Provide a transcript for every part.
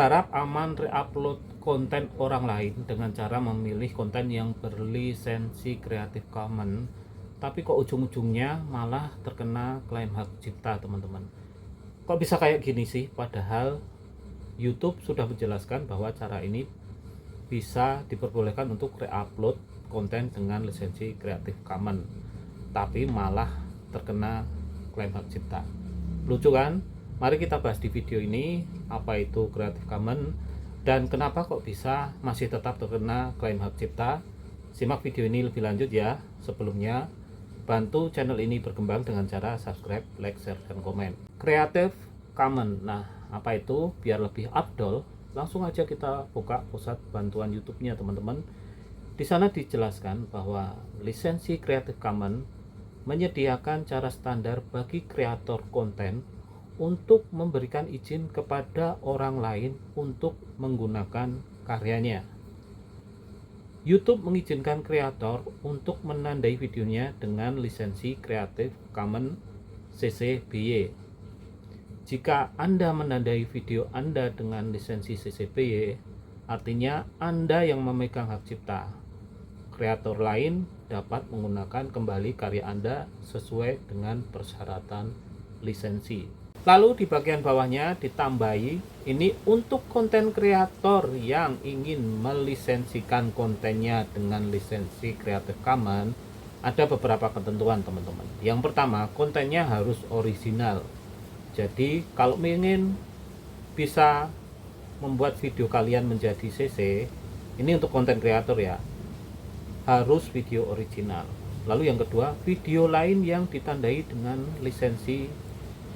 Berharap aman reupload konten orang lain dengan cara memilih konten yang berlisensi Creative Commons, tapi kok ujung-ujungnya malah terkena klaim hak cipta, teman-teman. Kok bisa kayak gini sih? Padahal YouTube sudah menjelaskan bahwa cara ini bisa diperbolehkan untuk reupload konten dengan lisensi Creative Commons, tapi malah terkena klaim hak cipta. Lucu kan? Mari kita bahas di video ini apa itu Creative Commons dan kenapa kok bisa masih tetap terkena klaim hak cipta. Simak video ini lebih lanjut ya. Sebelumnya, bantu channel ini berkembang dengan cara subscribe, like, share, dan komen. Creative Commons. Nah, apa itu? Biar lebih afdol, langsung aja kita buka pusat bantuan YouTube-nya, teman-teman. Di sana dijelaskan bahwa lisensi Creative Commons menyediakan cara standar bagi kreator konten untuk memberikan izin kepada orang lain untuk menggunakan karyanya. YouTube mengizinkan kreator untuk menandai videonya dengan lisensi Creative Commons CC BY. Jika Anda menandai video Anda dengan lisensi CC BY, artinya Anda yang memegang hak cipta. Kreator lain dapat menggunakan kembali karya Anda sesuai dengan persyaratan lisensi. Lalu di bagian bawahnya ditambahi, ini untuk konten kreator yang ingin melisensikan kontennya dengan lisensi Creative Commons, ada beberapa ketentuan, teman-teman. Yang pertama, kontennya harus original. Jadi kalau ingin bisa membuat video kalian menjadi CC, ini untuk konten kreator ya, harus video original. Lalu yang kedua, video lain yang ditandai dengan lisensi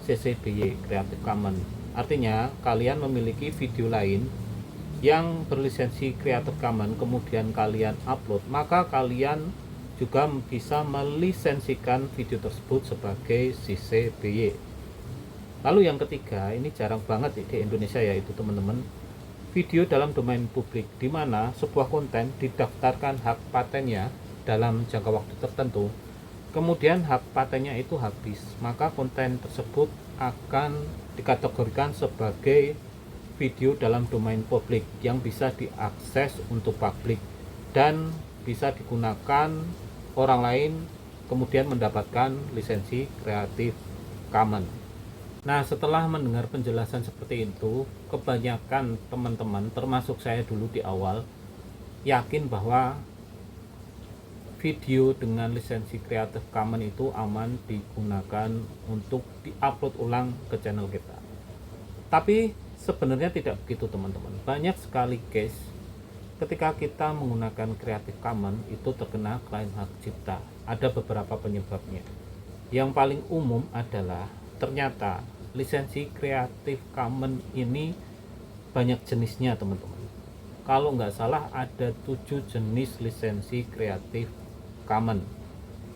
CC BY Creative Commons. Artinya kalian memiliki video lain yang berlisensi Creative Commons kemudian kalian upload, maka kalian juga bisa melisensikan video tersebut sebagai CC BY. Lalu yang ketiga, ini jarang banget di Indonesia yaitu teman-teman, video dalam domain publik, di mana sebuah konten didaftarkan hak patennya dalam jangka waktu tertentu, kemudian hak patennya itu habis, maka konten tersebut akan dikategorikan sebagai video dalam domain publik yang bisa diakses untuk publik dan bisa digunakan orang lain kemudian mendapatkan lisensi Creative Commons. Nah, setelah mendengar penjelasan seperti itu, kebanyakan teman-teman termasuk saya dulu di awal yakin bahwa video dengan lisensi Creative Commons itu aman digunakan untuk diupload ulang ke channel kita. Tapi sebenarnya tidak begitu, teman-teman. Banyak sekali case ketika kita menggunakan Creative Commons itu terkena klaim hak cipta. Ada beberapa penyebabnya. Yang paling umum adalah ternyata lisensi Creative Commons ini banyak jenisnya, teman-teman. Kalau nggak salah ada 7 jenis lisensi Creative Commons.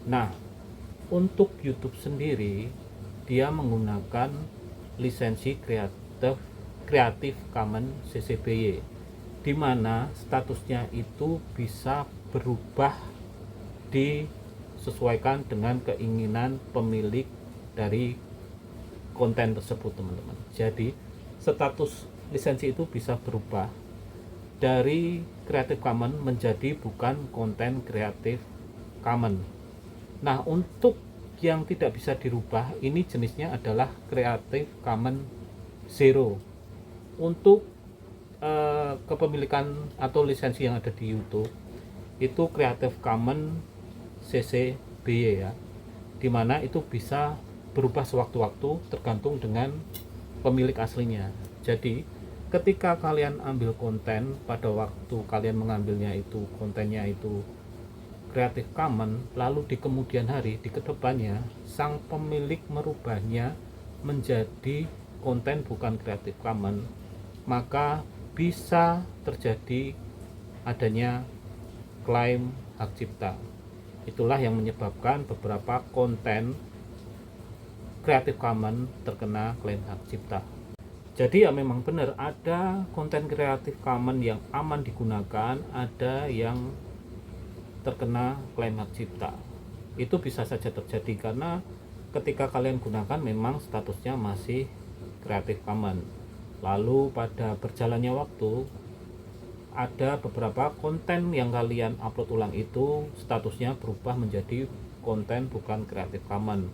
Nah, untuk YouTube sendiri dia menggunakan lisensi Creative Commons CC BY, di mana statusnya itu bisa berubah disesuaikan dengan keinginan pemilik dari konten tersebut, teman-teman. Jadi status lisensi itu bisa berubah dari Creative Commons menjadi bukan konten Creative Commons. Nah, untuk yang tidak bisa dirubah, ini jenisnya adalah Creative Commons Zero. Untuk kepemilikan atau lisensi yang ada di YouTube itu Creative Commons CC BY ya, dimana itu bisa berubah sewaktu-waktu tergantung dengan pemilik aslinya. Jadi ketika kalian ambil konten, pada waktu kalian mengambilnya itu kontennya itu Creative Commons, lalu di kemudian hari, di kedepannya sang pemilik merubahnya menjadi konten bukan Creative Commons, maka bisa terjadi adanya klaim hak cipta. Itulah yang menyebabkan beberapa konten Creative Commons terkena klaim hak cipta. Jadi ya memang benar ada konten Creative Commons yang aman digunakan, ada yang terkena klaim hak cipta. Itu bisa saja terjadi karena ketika kalian gunakan memang statusnya masih Creative Commons. Lalu pada berjalannya waktu, ada beberapa konten yang kalian upload ulang itu statusnya berubah menjadi konten bukan Creative Commons.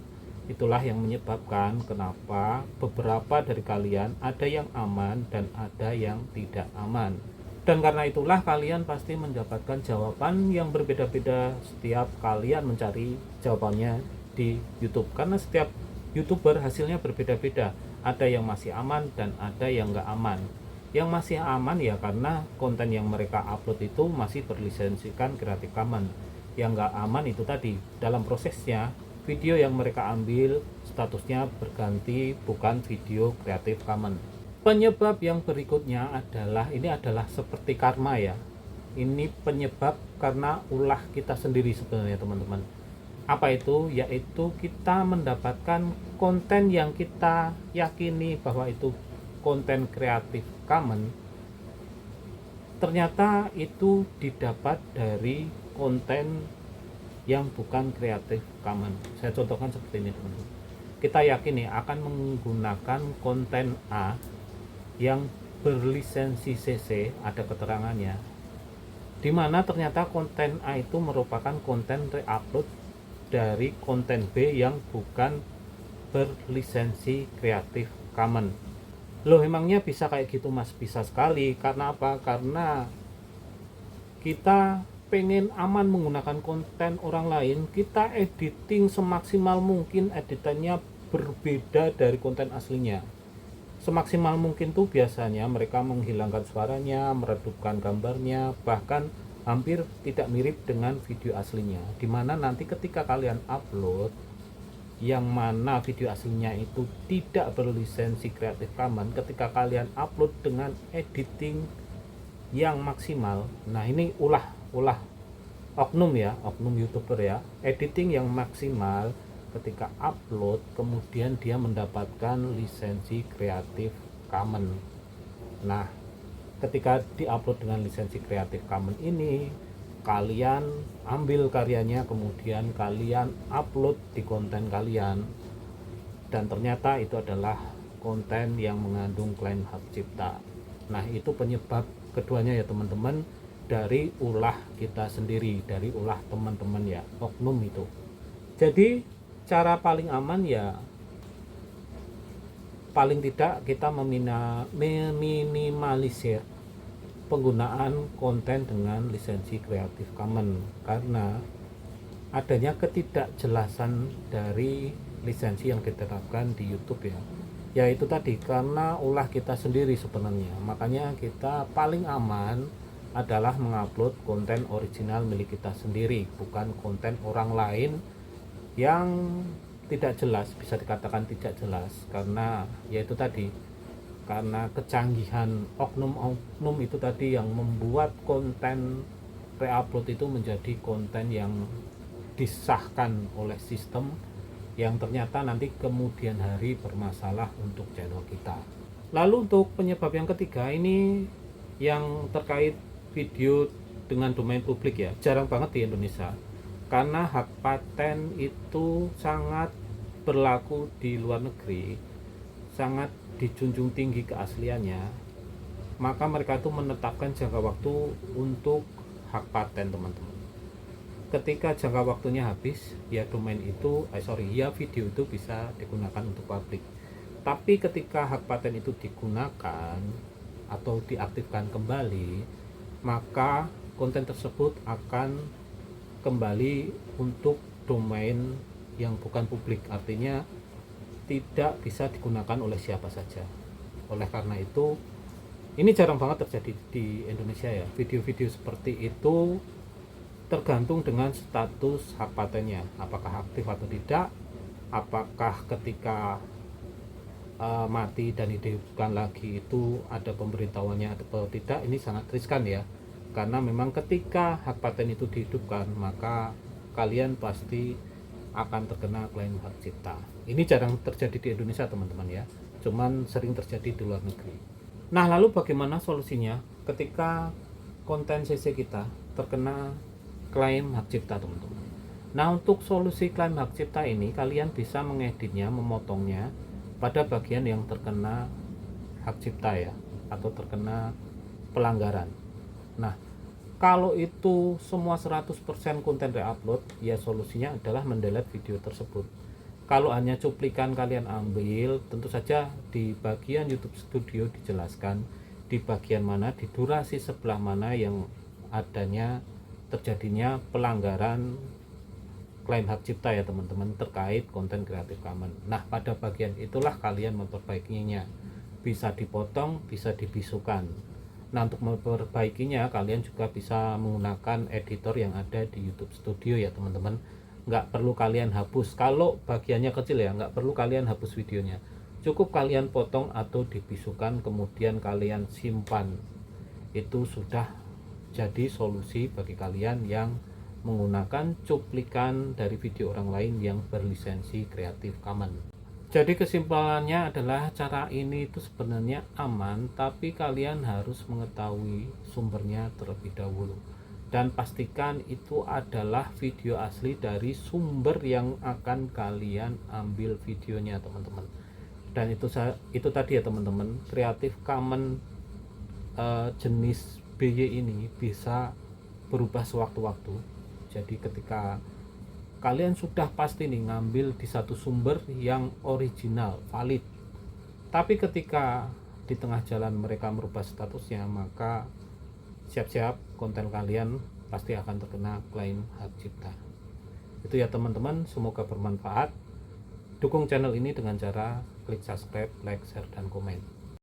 Itulah yang menyebabkan kenapa beberapa dari kalian ada yang aman dan ada yang tidak aman. Dan karena itulah kalian pasti mendapatkan jawaban yang berbeda-beda setiap kalian mencari jawabannya di YouTube. Karena setiap YouTuber hasilnya berbeda-beda. Ada yang masih aman dan ada yang nggak aman. Yang masih aman ya karena konten yang mereka upload itu masih berlisensikan Creative Commons. Yang nggak aman itu tadi, dalam prosesnya video yang mereka ambil statusnya berganti bukan video Creative Commons. Penyebab yang berikutnya ini adalah seperti karma ya. Ini penyebab karena ulah kita sendiri sebenarnya teman-teman. Apa itu? Yaitu kita mendapatkan konten yang kita yakini bahwa itu konten Creative Commons, ternyata itu didapat dari konten yang bukan Creative Commons. Saya contohkan seperti ini teman-teman. Kita yakin nih akan menggunakan konten A yang berlisensi CC, ada keterangannya, dimana ternyata konten A itu merupakan konten reupload dari konten B yang bukan berlisensi Creative Commons. Loh, emangnya bisa kayak gitu mas? Bisa sekali. Karena apa? Karena kita pengen aman menggunakan konten orang lain, kita editing semaksimal mungkin editannya berbeda dari konten aslinya. Semaksimal mungkin tuh biasanya mereka menghilangkan suaranya, meredupkan gambarnya, bahkan hampir tidak mirip dengan video aslinya. Dimana nanti ketika kalian upload, yang mana video aslinya itu tidak berlisensi Creative Commons, ketika kalian upload dengan editing yang maksimal, nah ini ulah oknum ya, oknum YouTuber ya, editing yang maksimal ketika upload kemudian dia mendapatkan lisensi Creative Commons. Nah, ketika diupload dengan lisensi Creative Commons ini, kalian ambil karyanya kemudian kalian upload di konten kalian, dan ternyata itu adalah konten yang mengandung klaim hak cipta. Nah, itu penyebab keduanya ya teman-teman, dari ulah kita sendiri, dari ulah teman-teman ya, oknum itu. Jadi cara paling aman ya paling tidak kita meminimalisir penggunaan konten dengan lisensi Creative Commons, karena adanya ketidakjelasan dari lisensi yang diterapkan di YouTube ya. Yaitu tadi karena ulah kita sendiri sebenarnya. Makanya kita paling aman adalah mengupload konten original milik kita sendiri, bukan konten orang lain yang tidak jelas, bisa dikatakan tidak jelas, karena yaitu tadi, karena kecanggihan oknum-oknum itu tadi yang membuat konten reupload itu menjadi konten yang disahkan oleh sistem, yang ternyata nanti kemudian hari bermasalah untuk channel kita. Lalu untuk penyebab yang ketiga ini yang terkait video dengan domain publik ya, jarang banget di Indonesia. Karena hak paten itu sangat berlaku di luar negeri, sangat dijunjung tinggi keasliannya, maka mereka itu menetapkan jangka waktu untuk hak paten teman-teman. Ketika jangka waktunya habis, ya domain itu, video itu bisa digunakan untuk publik. Tapi ketika hak paten itu digunakan atau diaktifkan kembali, maka konten tersebut akan kembali untuk domain yang bukan publik, artinya tidak bisa digunakan oleh siapa saja. Oleh karena itu, ini jarang banget terjadi di Indonesia ya. Video-video seperti itu tergantung dengan status hak patennya, apakah aktif atau tidak, apakah ketika mati dan dihidupkan lagi itu ada pemberitahuannya atau tidak. Ini sangat riskan ya, karena memang ketika hak paten itu dihidupkan, maka kalian pasti akan terkena klaim hak cipta. Ini jarang terjadi di Indonesia teman-teman ya, cuman sering terjadi di luar negeri. Nah, lalu bagaimana solusinya ketika konten CC kita terkena klaim hak cipta teman-teman? Nah, untuk solusi klaim hak cipta ini, kalian bisa mengeditnya, memotongnya pada bagian yang terkena hak cipta ya, atau terkena pelanggaran. Nah, kalau itu semua 100% konten reupload, ya solusinya adalah mendelete video tersebut. Kalau hanya cuplikan kalian ambil, tentu saja di bagian YouTube Studio dijelaskan di bagian mana, di durasi sebelah mana yang adanya terjadinya pelanggaran klaim hak cipta ya teman-teman, terkait konten Creative Commons. Nah, pada bagian itulah kalian memperbaikinya. Bisa dipotong, bisa dibisukan. Nah, untuk memperbaikinya kalian juga bisa menggunakan editor yang ada di YouTube Studio ya teman-teman. Nggak perlu kalian hapus, kalau bagiannya kecil ya, nggak perlu kalian hapus videonya. Cukup kalian potong atau dibisukan, kemudian kalian simpan. Itu sudah jadi solusi bagi kalian yang menggunakan cuplikan dari video orang lain yang berlisensi Creative Commons. Jadi kesimpulannya adalah cara ini itu sebenarnya aman, tapi kalian harus mengetahui sumbernya terlebih dahulu dan pastikan itu adalah video asli dari sumber yang akan kalian ambil videonya teman-teman. Dan itu tadi ya teman-teman, Creative Commons jenis BY ini bisa berubah sewaktu-waktu. Jadi ketika kalian sudah pasti nih ngambil di satu sumber yang original, valid, tapi ketika di tengah jalan mereka merubah statusnya, maka siap-siap konten kalian pasti akan terkena klaim hak cipta. Itu ya teman-teman, semoga bermanfaat. Dukung channel ini dengan cara klik subscribe, like, share, dan komen.